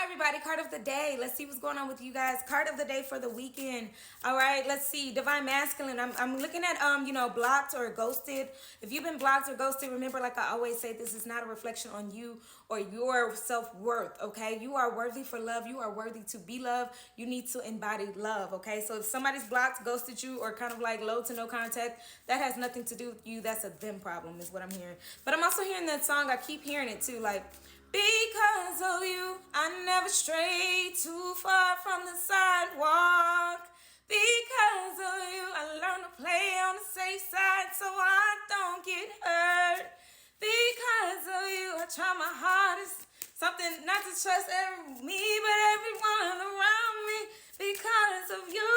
everybody, card of the day. Let's see what's going on with you guys. Card of the day for the weekend. All right, let's see. Divine masculine. I'm looking at blocked or ghosted. If you've been blocked or ghosted, remember, like I always say, this is not a reflection on you or your self-worth. Okay, you are worthy for love. You are worthy to be loved. You need to embody love. Okay, so if somebody's blocked, ghosted you, or kind of like low to no contact, that has nothing to do with you. That's a them problem, is what I'm hearing. But I'm also hearing that song. I keep hearing it too, like, because of you, I never strayed too far from the sidewalk. Because of you, I learned to play on the safe side so I don't get hurt. Because of you, I try my hardest. Something not to trust me, but everyone around me. Because of you,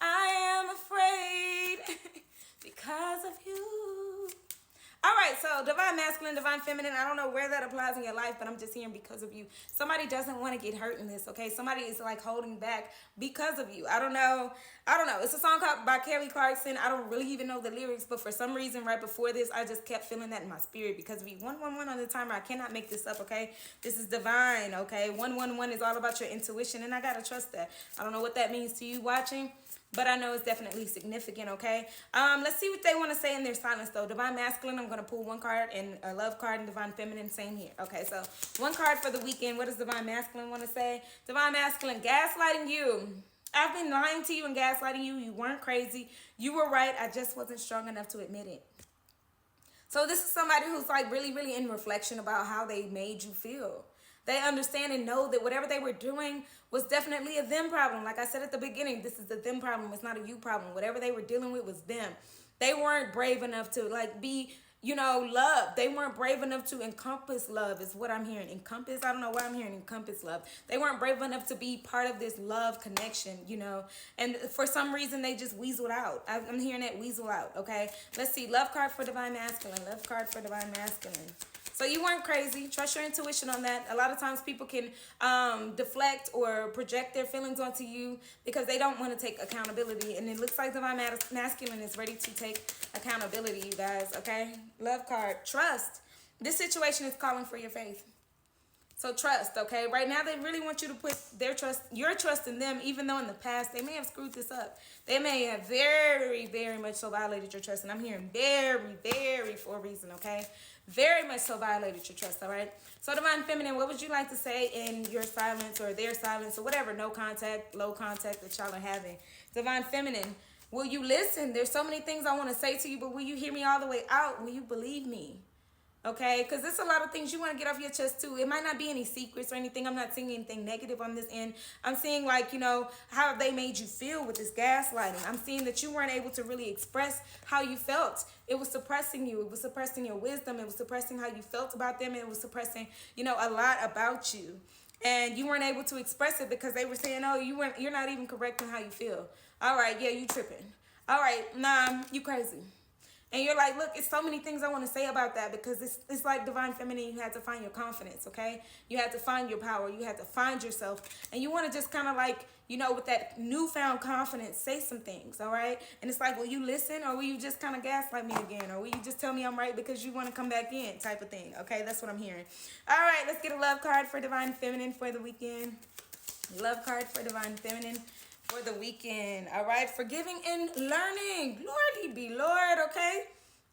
I am afraid. Because of you. All right, so divine masculine, divine feminine. I don't know where that applies in your life, but I'm just hearing because of you. Somebody doesn't want to get hurt in this, okay? Somebody is like holding back because of you. I don't know. It's a song called by Kelly Clarkson. I don't really even know the lyrics, but for some reason right before this, I just kept feeling that in my spirit because of you. 111 on the timer. I cannot make this up, okay? This is divine, okay? 111 is all about your intuition, and I got to trust that. I don't know what that means to you watching, but I know it's definitely significant, okay? Let's see what they want to say in their silence, though. Divine masculine, I'm going to pull one card, and a love card, and divine feminine, same here. Okay, so one card for the weekend. What does divine masculine want to say? Divine masculine, gaslighting you. I've been lying to you and gaslighting you. You weren't crazy. You were right. I just wasn't strong enough to admit it. So this is somebody who's like really, really in reflection about how they made you feel. They understand and know that whatever they were doing was definitely a them problem. Like I said at the beginning, this is a them problem. It's not a you problem. Whatever they were dealing with was them. They weren't brave enough to like be, love. They weren't brave enough to encompass love is what I'm hearing. Encompass, I don't know why I'm hearing encompass love. They weren't brave enough to be part of this love connection, and for some reason they just weaseled out. I'm hearing that weasel out, okay? Let's see, love card for divine masculine. Love card for divine masculine. So you weren't crazy. Trust your intuition on that. A lot of times people can deflect or project their feelings onto you because they don't want to take accountability. And it looks like divine masculine is ready to take accountability, you guys. Okay? Love card. Trust. This situation is calling for your faith. So trust, okay? Right now, they really want you to put your trust in them, even though in the past they may have screwed this up. They may have very, very much so violated your trust. And I'm hearing very, very for a reason, okay? Very much so violated your trust, all right? So divine feminine, what would you like to say in your silence or their silence or whatever, no contact, low contact that y'all are having? Divine feminine, will you listen? There's so many things I want to say to you, but will you hear me all the way out? Will you believe me? Okay, because there's a lot of things you want to get off your chest too. It might not be any secrets or anything. I'm not seeing anything negative on this end. I'm seeing like, how they made you feel with this gaslighting. I'm seeing that you weren't able to really express how you felt. It was suppressing you. It was suppressing your wisdom. It was suppressing how you felt about them. It was suppressing, a lot about you. And you weren't able to express it because they were saying, oh, you're not even correct in how you feel. All right, yeah, you tripping. All right, nah, you crazy. And you're like, look, it's so many things I want to say about that because it's like divine feminine. You had to find your confidence, okay? You had to find your power. You had to find yourself. And you want to just kind of like, with that newfound confidence, say some things, all right? And it's like, will you listen or will you just kind of gaslight me again? Or will you just tell me I'm right because you want to come back in type of thing, okay? That's what I'm hearing. All right, let's get a love card for divine feminine for the weekend. Love card for divine feminine for the weekend. All right, forgiving and learning. Lord, he be Lord, okay?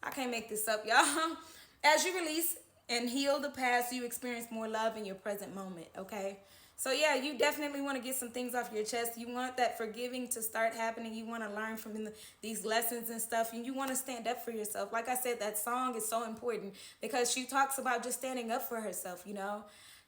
I can't make this up, y'all. As you release and heal the past, you experience more love in your present moment, okay? So yeah, you definitely want to get some things off your chest. You want that forgiving to start happening. You want to learn from these lessons and stuff, and you want to stand up for yourself. Like I said, that song is so important because she talks about just standing up for herself,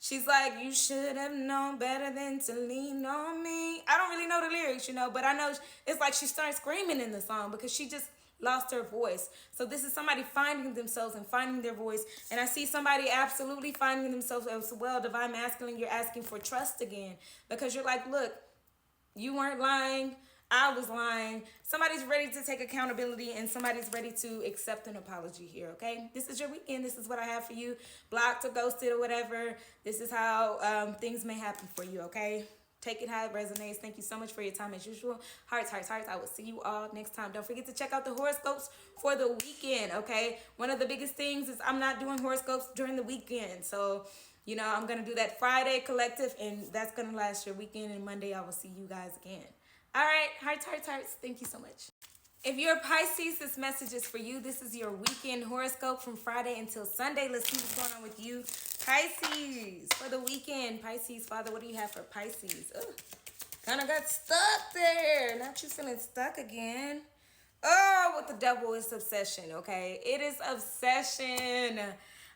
She's like, you should have known better than to lean on me. I don't really know the lyrics, but I know it's like she starts screaming in the song because she just lost her voice. So this is somebody finding themselves and finding their voice. And I see somebody absolutely finding themselves as well. Divine masculine, you're asking for trust again because you're like, look, you weren't lying. I was lying. Somebody's ready to take accountability and somebody's ready to accept an apology here, okay? This is your weekend. This is what I have for you. Blocked or ghosted or whatever. This is how things may happen for you, okay? Take it how it resonates. Thank you so much for your time as usual. Hearts, hearts, hearts. I will see you all next time. Don't forget to check out the horoscopes for the weekend, okay? One of the biggest things is I'm not doing horoscopes during the weekend. So You know, I'm going to do that Friday collective, and that's going to last your weekend. And Monday, I will see you guys again. All right. Hearts, hearts, hearts. Thank you so much. If you're Pisces, this message is for you. This is your weekend horoscope from Friday until Sunday. Let's see what's going on with you, Pisces, for the weekend. Pisces, Father, what do you have for Pisces? Kind of got stuck there. Not you feeling stuck again. Oh, with the devil, it's obsession, okay? It is obsession,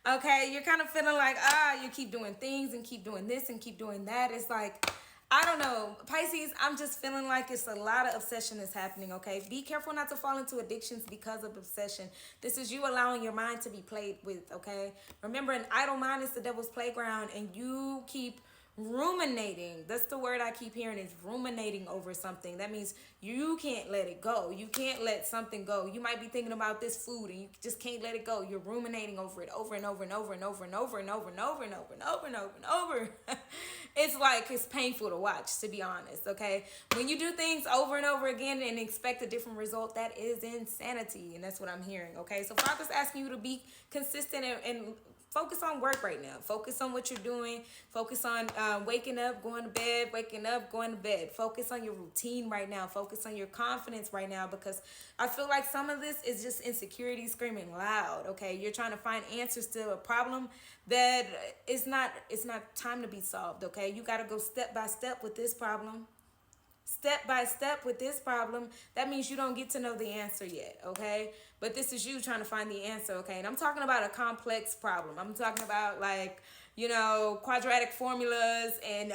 okay? You're kind of feeling like, you keep doing things and keep doing this and keep doing that. It's like, I don't know. Pisces, I'm just feeling like it's a lot of obsession that's happening, okay? Be careful not to fall into addictions because of obsession. This is you allowing your mind to be played with, okay? Remember, an idle mind is the devil's playground, and you keep ruminating. That's the word I keep hearing, is ruminating over something. That means you can't let it go. You can't let something go. You might be thinking about this food and you just can't let it go. You're ruminating over it over and over and over and over and over and over and over and over and over and over and over. It's like, it's painful to watch, to be honest, okay? When you do things over and over again and expect a different result, that is insanity, and that's what I'm hearing, okay? So Father's asking you to be consistent and focus on work right now. Focus on what you're doing. Focus on waking up, going to bed, waking up, going to bed. Focus on your routine right now. Focus on your confidence right now, because I feel like some of this is just insecurity screaming loud, okay? You're trying to find answers to a problem that it's not time to be solved, okay? You got to go step by step with this problem. Step by step with this problem. That means you don't get to know the answer yet, okay? But this is you trying to find the answer, okay? And I'm talking about a complex problem. I'm talking about, like, you know, quadratic formulas and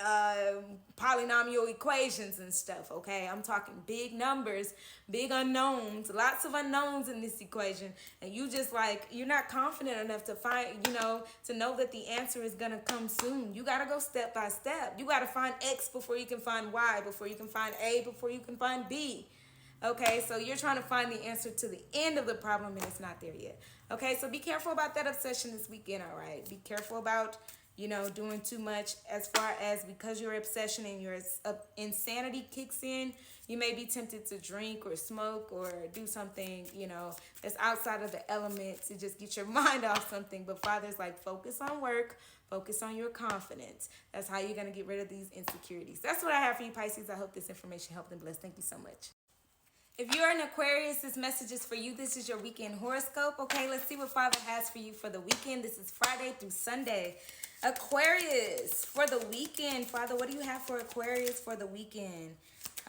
polynomial equations and stuff, okay? I'm talking big numbers, big unknowns, lots of unknowns in this equation. And you just, like, you're not confident enough to find, you know, to know that the answer is going to come soon. You got to go step by step. You got to find X before you can find Y, before you can find A, before you can find B. Okay, so you're trying to find the answer to the end of the problem, and it's not there yet. Okay, so be careful about that obsession this weekend, all right? Be careful about, you know, doing too much, as far as, because your obsession and your insanity kicks in, you may be tempted to drink or smoke or do something, you know, that's outside of the element to just get your mind off something. But Father's like, focus on work, focus on your confidence. That's how you're going to get rid of these insecurities. That's what I have for you, Pisces. I hope this information helped and blessed. Thank you so much. If you're an Aquarius, this message is for you. This is your weekend horoscope. Okay, let's see what Father has for you for the weekend. This is Friday through Sunday. Aquarius, for the weekend. Father, what do you have for Aquarius for the weekend?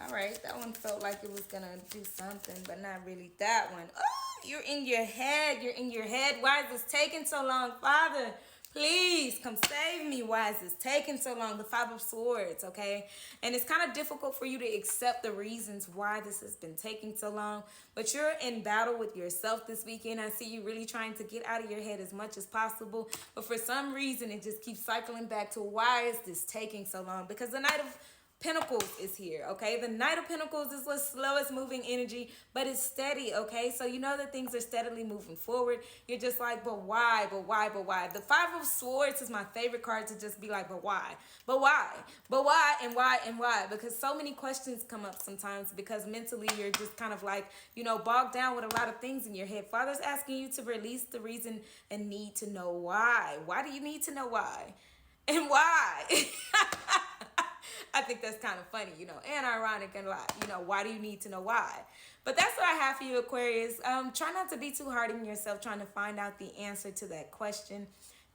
All right, that one felt like it was going to do something, but not really that one. Oh, you're in your head. You're in your head. Why is this taking so long, Father? Please come save me. Why is this taking so long? The Five of Swords, okay? And it's kind of difficult for you to accept the reasons why this has been taking so long. But you're in battle with yourself this weekend. I see you really trying to get out of your head as much as possible. But for some reason, it just keeps cycling back to, why is this taking so long? Because the Knight of Pentacles is here, okay? The Knight of Pentacles is the slowest moving energy, but it's steady, okay? So you know that things are steadily moving forward. You're just like, but why, but why, but why? The Five of Swords is my favorite card to just be like, but why? But why? But why and why and why? Because so many questions come up sometimes, because mentally you're just kind of like, you know, bogged down with a lot of things in your head. Father's asking you to release the reason and need to know why. Why do you need to know why? And why? I think that's kind of funny, you know, and ironic and like, you know, why do you need to know why? But that's what I have for you, Aquarius. Try not to be too hard on yourself trying to find out the answer to that question.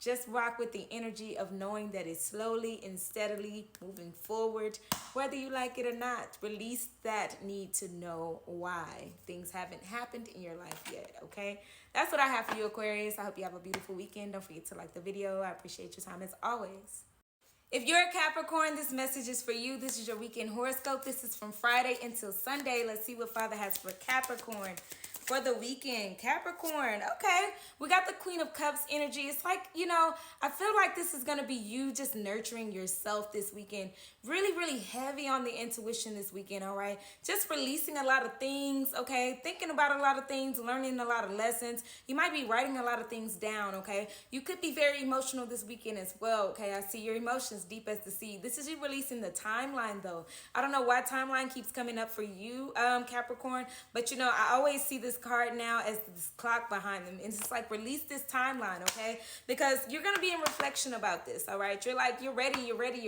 Just rock with the energy of knowing that it's slowly and steadily moving forward, whether you like it or not. Release that need to know why things haven't happened in your life yet, okay? That's what I have for you, Aquarius. I hope you have a beautiful weekend. Don't forget to like the video. I appreciate your time as always. If you're a Capricorn, this message is for you. This is your weekend horoscope. This is from Friday until Sunday. Let's see what Father has for Capricorn for the weekend. Capricorn, okay. We got the Queen of Cups energy. It's like, you know, I feel like this is going to be you just nurturing yourself this weekend. Really, really heavy on the intuition this weekend, all right? Just releasing a lot of things, okay? Thinking about a lot of things, learning a lot of lessons. You might be writing a lot of things down, okay? You could be very emotional this weekend as well, okay? I see your emotions deep as the sea. This is you releasing the timeline, though. I don't know why timeline keeps coming up for you, Capricorn, but, you know, I always see this this card now as this clock behind them. It's just like, release this timeline, okay? Because you're going to be in reflection about this, all right? You're like, you're ready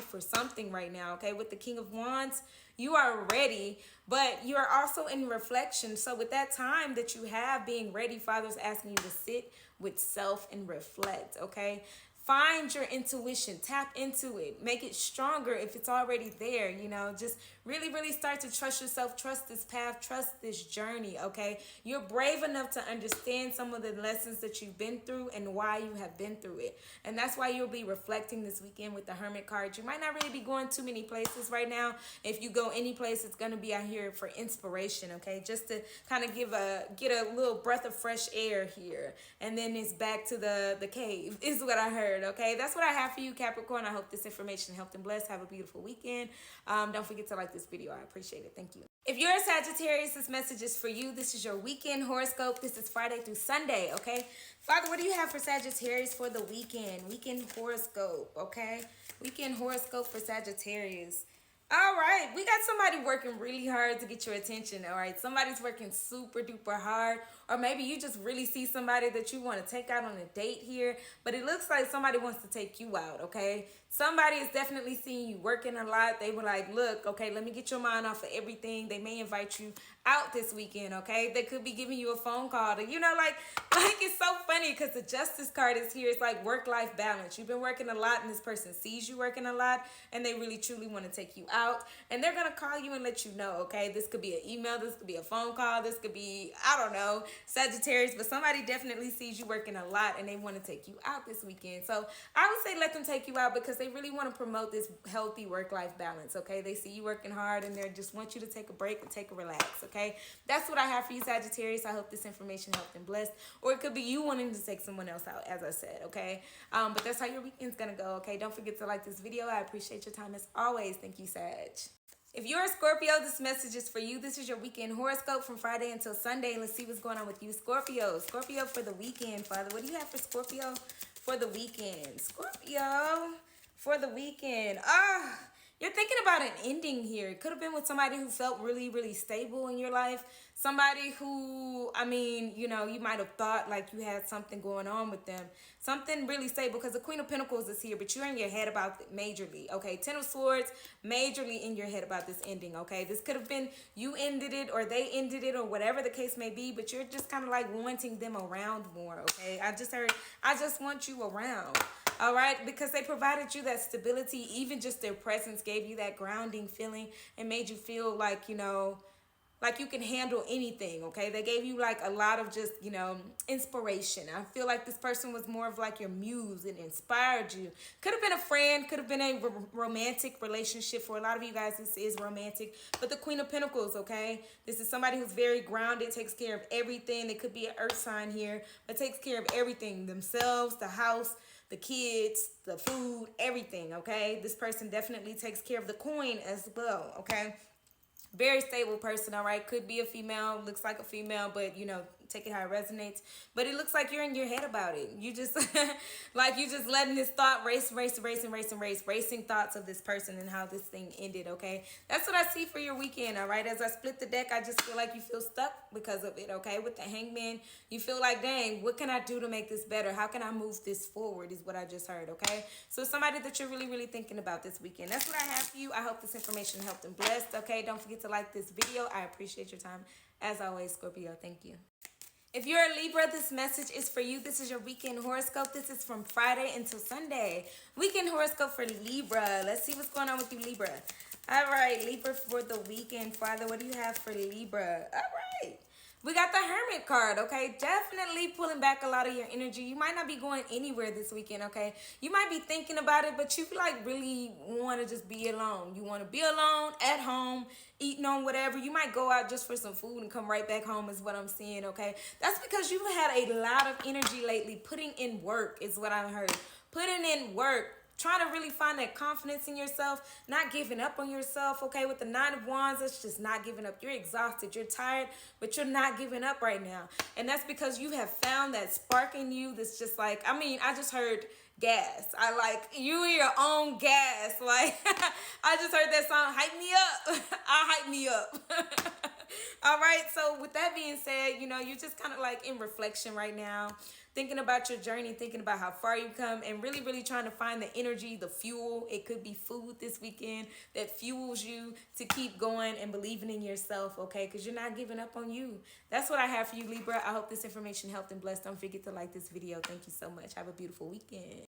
for something right now, okay? With the King of Wands, you are ready, but you're also in reflection. So with that time that you have being ready, Father's asking you to sit with self and reflect, okay? Find your intuition, tap into it, make it stronger if it's already there, you know, just really start to trust yourself, trust this path, trust this journey, okay? You're brave enough to understand some of the lessons that you've been through and why you have been through it. And that's why you'll be reflecting this weekend with the Hermit card. You might not really be going too many places right now. If you go any place, it's going to be out here for inspiration, okay? Just to kind of get a little breath of fresh air here. And then it's back to the cave is what I heard. Okay, that's what I have for you, Capricorn. I hope this information helped and blessed. Have a beautiful weekend. Don't forget to like this video. I appreciate it. Thank you. If you're a Sagittarius, this message is for you. This is your weekend horoscope. This is Friday through Sunday, okay? Father, what do you have for Sagittarius for the weekend? Weekend horoscope, okay? Weekend horoscope for Sagittarius. All right, we got somebody working really hard to get your attention, all right? Somebody's working super duper hard, or maybe you just really see somebody that you want to take out on a date here, but it looks like somebody wants to take you out, okay? Somebody is definitely seeing you working a lot. They were like, look, okay, let me get your mind off of everything. They may invite you out this weekend, okay? They could be giving you a phone call to, you know, like it's so funny because the Justice card is here. It's like work-life balance. You've been working a lot and this person sees you working a lot and they really truly want to take you out and they're going to call you and let you know, okay? This could be an email. This could be a phone call. This could be, I don't know, Sagittarius, but somebody definitely sees you working a lot and they want to take you out this weekend. So I would say let them take you out because they really want to promote this healthy work-life balance, okay? They see you working hard and they just want you to take a break and take a relax, okay? That's what I have for you, Sagittarius. I hope this information helped and blessed. Or it could be you wanting to take someone else out, as I said, okay? But that's how your weekend's going to go, okay? Don't forget to like this video. I appreciate your time as always. Thank you, Sag. If you're a Scorpio, this message is for you. This is your weekend horoscope from Friday until Sunday. Let's see what's going on with you, Scorpio. Scorpio for the weekend, Father. What do you have for Scorpio for the weekend? Scorpio for the weekend. You're thinking about an ending here. It could have been with somebody who felt really stable in your life. Somebody who, I mean, you know, you might have thought like you had something going on with them. Something really stable because the Queen of Pentacles is here, but you're in your head about it majorly, okay? Ten of Swords, majorly in your head about this ending, okay? This could have been you ended it or they ended it or whatever the case may be, but you're just kind of like wanting them around more, okay? I just heard, I just want you around. All right, because they provided you that stability, even just their presence gave you that grounding feeling and made you feel like, you know, like you can handle anything, okay? They gave you like a lot of just, you know, inspiration. I feel like this person was more of like your muse and inspired you. Could have been a friend, could have been a romantic relationship. For a lot of you guys, this is romantic. But the Queen of Pentacles, okay? This is somebody who's very grounded, takes care of everything. They could be an earth sign here, but takes care of everything. Themselves, the house, the kids, the food, everything, okay? This person definitely takes care of the coin as well, okay? Very stable person, all right? Could be a female, looks like a female, but, you know, take it how it resonates. But it looks like you're in your head about it. You just, like you just letting this thought racing thoughts of this person and how this thing ended, okay? That's what I see for your weekend, all right? As I split the deck, I just feel like you feel stuck because of it, okay? With the Hangman, you feel like, dang, what can I do to make this better? How can I move this forward is what I just heard, okay? So somebody that you're really thinking about this weekend. That's what I have for you. I hope this information helped and blessed, okay? Don't forget to like this video. I appreciate your time. As always, Scorpio, thank you. If you're a Libra, this message is for you. This is your weekend horoscope. This is from Friday until Sunday. Weekend horoscope for Libra. Let's see what's going on with you, Libra. All right, Libra for the weekend. Father, what do you have for Libra? All right. We got the Hermit card, okay? Definitely pulling back a lot of your energy. You might not be going anywhere this weekend, okay? You might be thinking about it, but you like really want to just be alone. You want to be alone at home, eating on whatever. You might go out just for some food and come right back home is what I'm seeing, okay? That's because you've had a lot of energy lately. Putting in work is what I heard. Putting in work. Trying to really find that confidence in yourself, not giving up on yourself, okay? With the Nine of Wands, it's just not giving up. You're exhausted, you're tired, but you're not giving up right now. And that's because you have found that spark in you that's just like, I mean, I just heard gas. I like, you your own gas. Like, I just heard that song, Hype Me Up. I hype me up. All right. So with that being said, you're just kind of like in reflection right now, thinking about your journey, thinking about how far you come, and really, really trying to find the energy, the fuel. It could be food this weekend that fuels you to keep going and believing in yourself, okay? Because you're not giving up on you. That's what I have for you, Libra. I hope this information helped and blessed. Don't forget to like this video. Thank you so much. Have a beautiful weekend.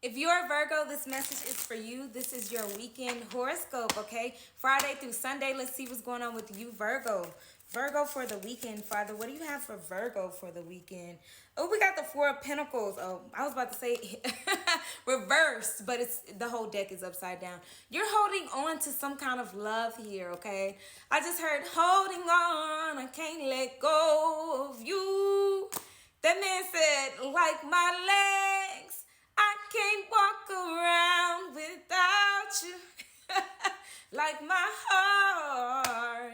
If you're a Virgo, this message is for you. This is your weekend horoscope, okay? Friday through Sunday. Let's see what's going on with you, Virgo. Virgo for the weekend, Father. What do you have for Virgo for the weekend? Oh, we got the Four of Pentacles. Oh, I was about to say reversed, but the whole deck is upside down. You're holding on to some kind of love here, okay? I just heard holding on. I can't let go of you. That man said, like my legs, I can't walk around without you. Like my heart.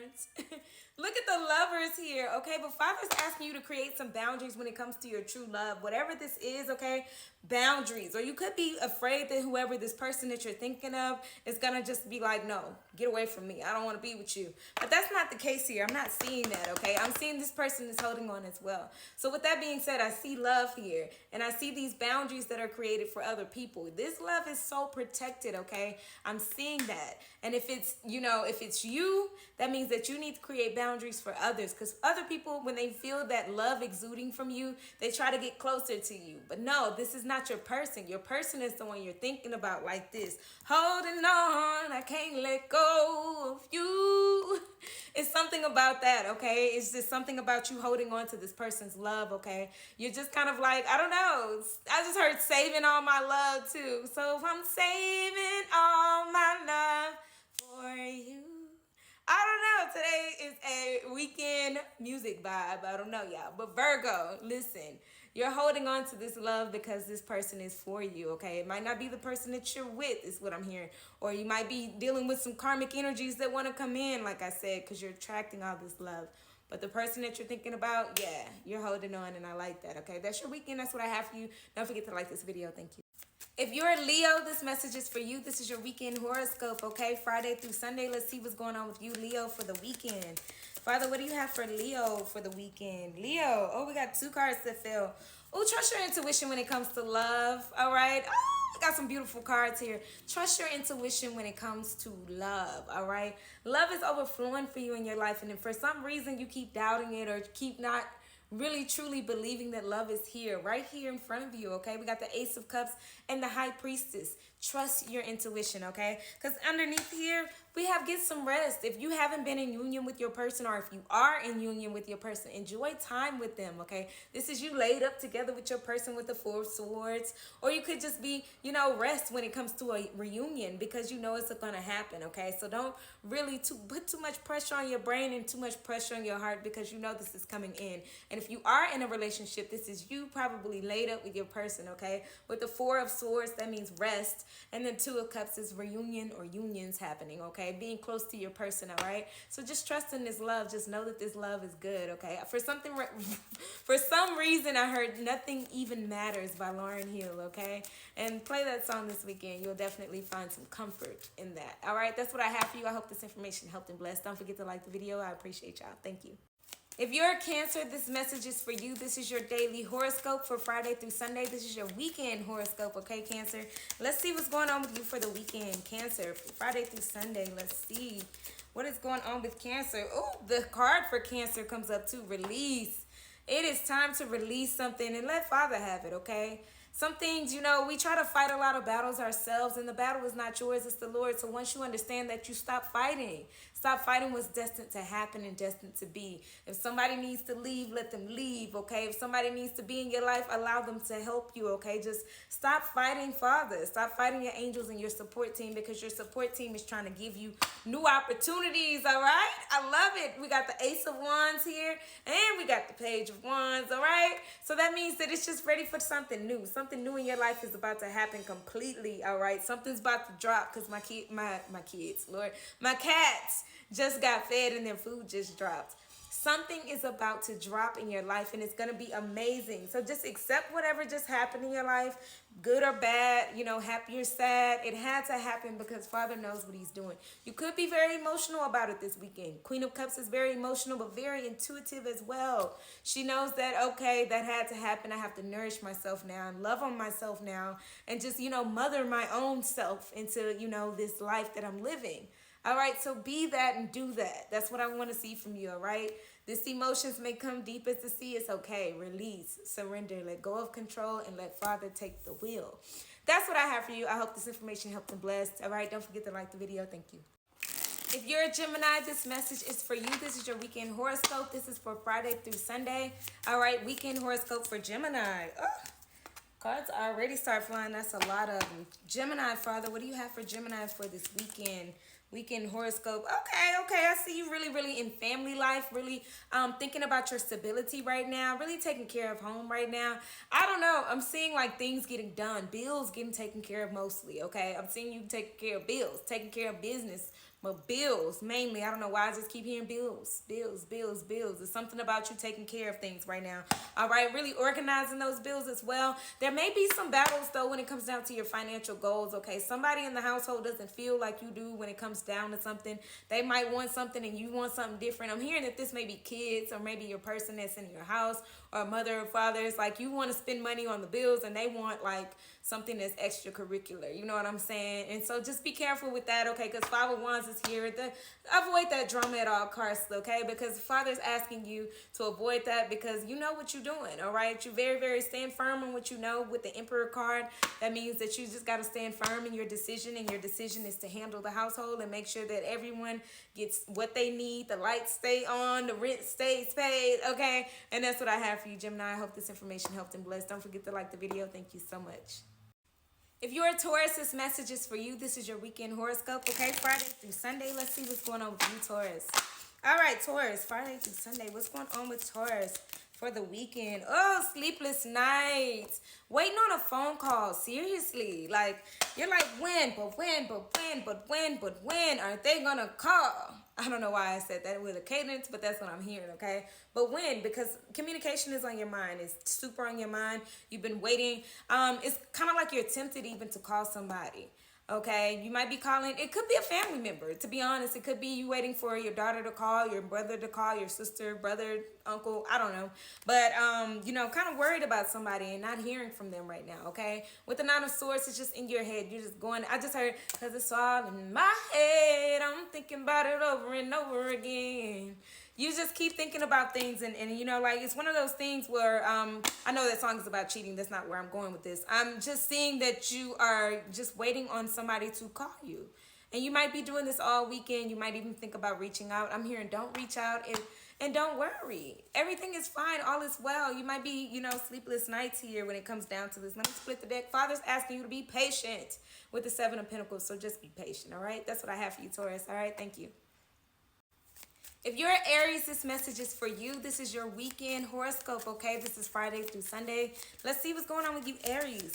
Look at the lovers here, okay? But Father's asking you to create some boundaries when it comes to your true love. Whatever this is, okay? Boundaries. Or you could be afraid that whoever this person that you're thinking of is going to just be like, no, get away from me. I don't want to be with you. But that's not the case here. I'm not seeing that, okay? I'm seeing this person is holding on as well. So with that being said, I see love here. And I see these boundaries that are created for other people. This love is so protected, okay? I'm seeing that. And if it's, if it's you, that means that you need to create boundaries for others. Because other people, when they feel that love exuding from you, they try to get closer to you. But no, this is not your person. Your person is the one you're thinking about like this. Holding on, I can't let go of you. It's something about that, okay? It's just something about you holding on to this person's love, okay? You're just kind of like, I don't know. I just heard saving all my love too. So if I'm saving all my love for you. I don't know. Today is a weekend music vibe. I don't know, y'all. But Virgo, listen. You're holding on to this love because this person is for you, okay? It might not be the person that you're with, is what I'm hearing. Or you might be dealing with some karmic energies that want to come in, like I said, because you're attracting all this love. But the person that you're thinking about, yeah, you're holding on, and I like that, okay? That's your weekend. That's what I have for you. Don't forget to like this video. Thank you. If you're a Leo, this message is for you. This is your weekend horoscope, okay? Friday through Sunday. Let's see what's going on with you, Leo, for the weekend. Father, what do you have for Leo for the weekend? Leo, oh, we got two cards that fell. Oh, trust your intuition when it comes to love, all right? Oh, we got some beautiful cards here. Trust your intuition when it comes to love, all right? Love is overflowing for you in your life, and if for some reason you keep doubting it or keep not really truly believing that love is here, right here in front of you, okay? We got the Ace of Cups and the High Priestess. Trust your intuition, okay? Because underneath here, we have get some rest. If you haven't been in union with your person, or if you are in union with your person, enjoy time with them, okay? This is you laid up together with your person with the Four of Swords. Or you could just be, rest when it comes to a reunion because you know it's going to happen, okay? So don't really put too much pressure on your brain and too much pressure on your heart because you know this is coming in. And if you are in a relationship, this is you probably laid up with your person, okay? With the Four of Swords, that means rest. And then Two of Cups is reunion or unions happening, okay? Being close to your person, all right? So just trust in this love. Just know that this love is good, okay? For some reason, I heard Nothing Even Matters by Lauryn Hill, okay? And play that song this weekend. You'll definitely find some comfort in that, all right? That's what I have for you. I hope this information helped and blessed. Don't forget to like the video. I appreciate y'all. Thank you. If you're a Cancer, this message is for you. This is your daily horoscope for Friday through Sunday. This is your weekend horoscope, okay, Cancer? Let's see what's going on with you for the weekend, Cancer. Friday through Sunday, let's see what is going on with Cancer. Oh, the card for Cancer comes up too, release. It is time to release something and let Father have it, okay? Some things, we try to fight a lot of battles ourselves, and the battle is not yours, it's the Lord. So once you understand that, you stop fighting. Stop fighting what's destined to happen and destined to be. If somebody needs to leave, let them leave, okay? If somebody needs to be in your life, allow them to help you, okay? Just stop fighting Father. Stop fighting your angels and your support team because your support team is trying to give you new opportunities, all right? I love it. We got the Ace of Wands here, and we got the Page of Wands, all right? So that means that it's just ready for something new. Something new in your life is about to happen completely, all right? Something's about to drop because my kids, Lord, my cats just got fed and their food just dropped. Something is about to drop in your life and it's going to be amazing. So just accept whatever just happened in your life, good or bad, happy or sad. It had to happen because Father knows what he's doing. You could be very emotional about it this weekend. Queen of Cups is very emotional, but very intuitive as well. She knows that, okay, that had to happen. I have to nourish myself now and love on myself now and just, mother my own self into, this life that I'm living. All right, so be that and do that. That's what I want to see from you, all right? This emotions may come deep as the sea. It's okay. Release, surrender, let go of control, and let Father take the wheel. That's what I have for you. I hope this information helped and blessed. All right, don't forget to like the video. Thank you. If you're a Gemini, this message is for you. This is your weekend horoscope. This is for Friday through Sunday. All right, weekend horoscope for Gemini. Oh, cards already start flying. That's a lot of them. Gemini, Father, what do you have for Gemini for this weekend? Weekend horoscope. Okay. I see you really in family life, really thinking about your stability right now, really taking care of home right now. I don't know. I'm seeing like things getting done, bills getting taken care of mostly, okay? I'm seeing you taking care of bills, taking care of business, but bills mainly. I don't know why I just keep hearing bills. There's something about you taking care of things right now. All right, really organizing those bills as well. There may be some battles though when it comes down to your financial goals, okay? Somebody in the household doesn't feel like you do when it comes down to something. They might want something and you want something different. I'm hearing that this may be kids or maybe your person that's in your house or mother or father. It's like you want to spend money on the bills and they want like something that's extracurricular. You know what I'm saying? And so just be careful with that, okay? Because Five of Wands is here. Avoid that drama at all costs, okay? Because Father's asking you to avoid that because you know what you're doing, all right? You very stand firm on what you know with the Emperor card. That means that you just got to stand firm in your decision, and your decision is to handle the household and make sure that everyone gets what they need, the lights stay on, the rent stays paid, okay? And that's what I have for you, Gemini. I hope this information helped and blessed. Don't forget to like the video. Thank you so much. If you're a Taurus, this message is for you. This is your weekend horoscope, okay? Friday through Sunday. Let's see what's going on with you, Taurus. All right, Taurus, Friday through Sunday. What's going on with Taurus for the weekend? Oh, sleepless nights. Waiting on a phone call. Seriously. Like, you're like, when are they going to call? I don't know why I said that with a cadence, but that's what I'm hearing, okay? But when? Because communication is on your mind. It's super on your mind. You've been waiting. It's kind of like you're tempted even to call somebody. Okay, you might be calling. It could be a family member, to be honest. It could be you waiting for your daughter to call, your brother to call, your sister, brother, uncle. I don't know. But, kind of worried about somebody and not hearing from them right now, okay? With the Nine of Swords, it's just in your head. You're just going, I just heard, because it's all in my head. I'm thinking about it over and over again. You just keep thinking about things and it's one of those things where I know that song is about cheating. That's not where I'm going with this. I'm just seeing that you are just waiting on somebody to call you. And you might be doing this all weekend. You might even think about reaching out. I'm hearing don't reach out and don't worry. Everything is fine. All is well. You might be, sleepless nights here when it comes down to this. Let me split the deck. Father's asking you to be patient with the Seven of Pentacles. So just be patient, all right? That's what I have for you, Taurus. All right, thank you. If you're Aries, this message is for you. This is your weekend horoscope, okay? This is Friday through Sunday. Let's see what's going on with you, Aries.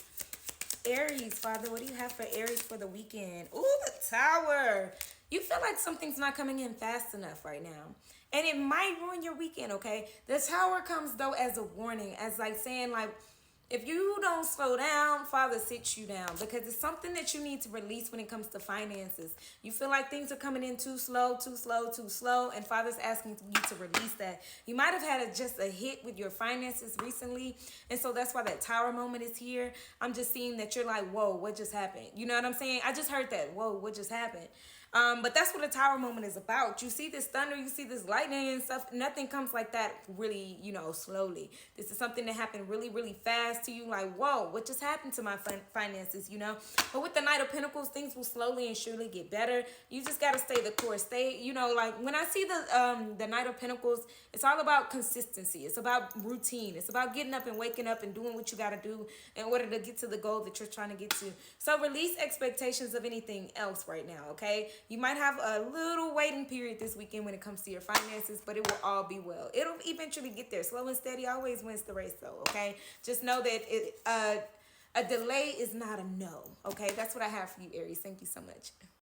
Aries, Father, what do you have for Aries for the weekend? Ooh, the Tower. You feel like something's not coming in fast enough right now. And it might ruin your weekend, okay? The Tower comes, though, as a warning, as like saying, like, if you don't slow down, Father sits you down because it's something that you need to release when it comes to finances. You feel like things are coming in too slow, and Father's asking you to release that. You might have had just a hit with your finances recently, and so that's why that Tower moment is here. I'm just seeing that you're like, whoa, what just happened? You know what I'm saying? I just heard that, whoa, what just happened? But that's what a Tower moment is about. You see this thunder, you see this lightning and stuff. Nothing comes like that really, slowly. This is something that happened really fast to you. Like, whoa, what just happened to my finances, But with the Knight of Pentacles, things will slowly and surely get better. You just got to stay the course. Stay, like when I see the Knight of Pentacles, it's all about consistency. It's about routine. It's about getting up and waking up and doing what you got to do in order to get to the goal that you're trying to get to. So release expectations of anything else right now, okay? You might have a little waiting period this weekend when it comes to your finances, but it will all be well. It'll eventually get there. Slow and steady always wins the race, though, okay? Just know that a delay is not a no, okay? That's what I have for you, Aries. Thank you so much.